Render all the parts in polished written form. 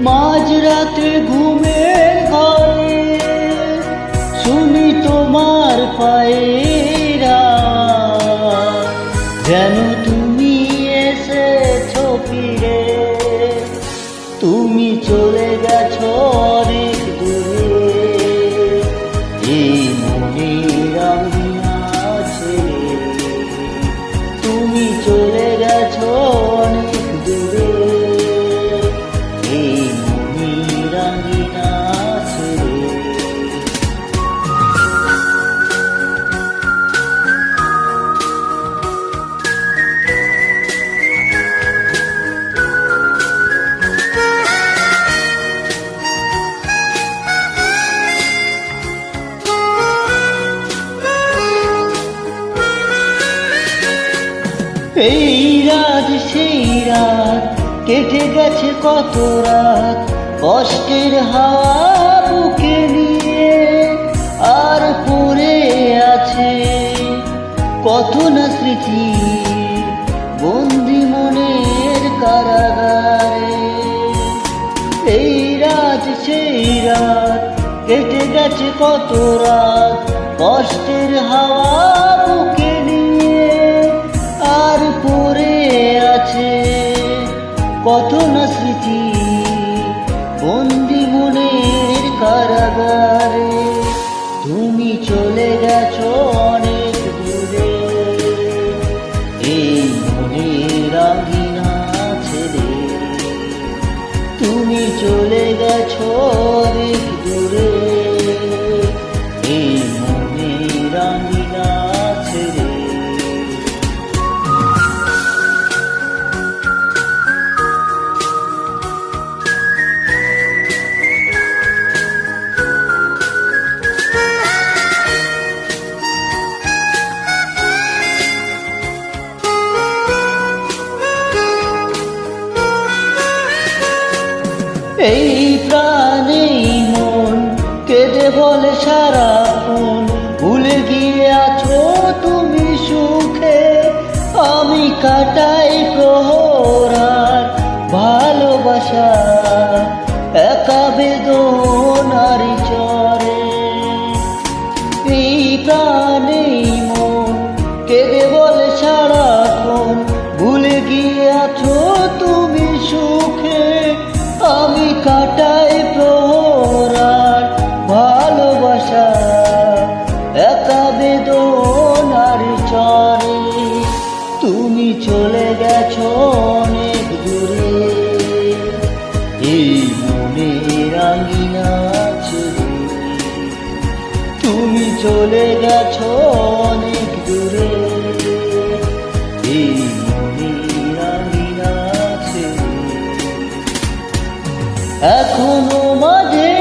মাঝরাতে ঘুমের ঘরে শুনি তোমার পায়ের আওয়াজ, যেন তুমি এসেছো ফিরে। তুমি চলে গেছো অনেক দূরে, এই মনের আঙিনা ছেড়ে। তুমি চলে গেছো অনেক দূরে, এই মনের আঙিনা ছেড়ে। এই রাত সেই রাত, কেটে গেছে কত রাত, কষ্টের হাওয়া বুকে নিয়ে। আর পড়ে আছে কত না স্মৃতি বন্দি মনের কারাগারে। এই রাত সেই রাত, কেটে গেছে কত রাত, কষ্টের হাওয়া বুকে নিয়ে। আর পড়ে আছে কত না স্মৃতি বন্দি মনের কারাগারে। তুমি চলে গেছো অনেক দূরে, এই মনের আঙিনা ছেড়ে। তুমি চলে গেছো অনেক দূরে, এই মনের আঙিনা ছেড়ে। এই প্রাণে মন কেঁদে বলে সারাক্ষণ, ভুলে গিয়ে আছো তুমি সুখে। আমি কাটাই প্রহরার ভালোবাসা একা বেদনার চরে। এই প্রাণে মন কেঁদে বলে সারাক্ষণ, ভুলে গিয়ে আছো তুমি সুখে। আমি কাটাই প্রহরার ভালোবাসা একা বেদনার চরে। তুমি চলে গেছো অনেক দূরে, এই মনের আঙিনা ছেড়ে। তুমি চলে গেছো অনেক দূরে, এই মনের আঙিনা ছেড়ে। এখনো মাঝে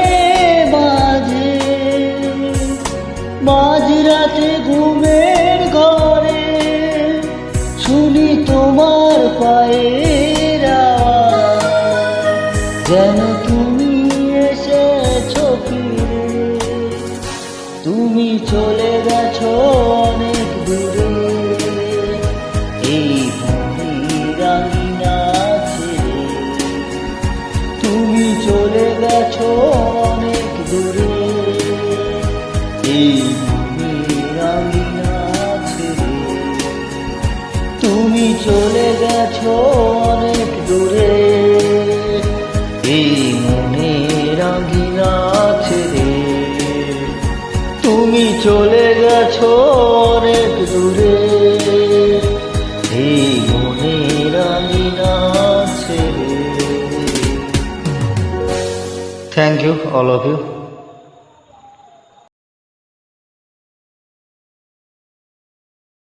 মাঝে মাঝরাতে ঘুমের ঘরে শুনি তোমার পায়ের আওয়াজ, যেন তুমি এসেছো ফিরে। তুমি চলে গেছো অনেক দূরে, এই মনের আঙিনা ছেড়ে। তুমি চলে গেছো অনেক দূরে, এই মনের আঙিনা ছেড়ে। তুমি চলে গেছো অনেক দূরে, এই মনের আঙিনা ছেড়ে। তুমি চলে গেছো অনেক দূরে, এই মনের আঙিনা ছেড়ে। Thank you, all of you.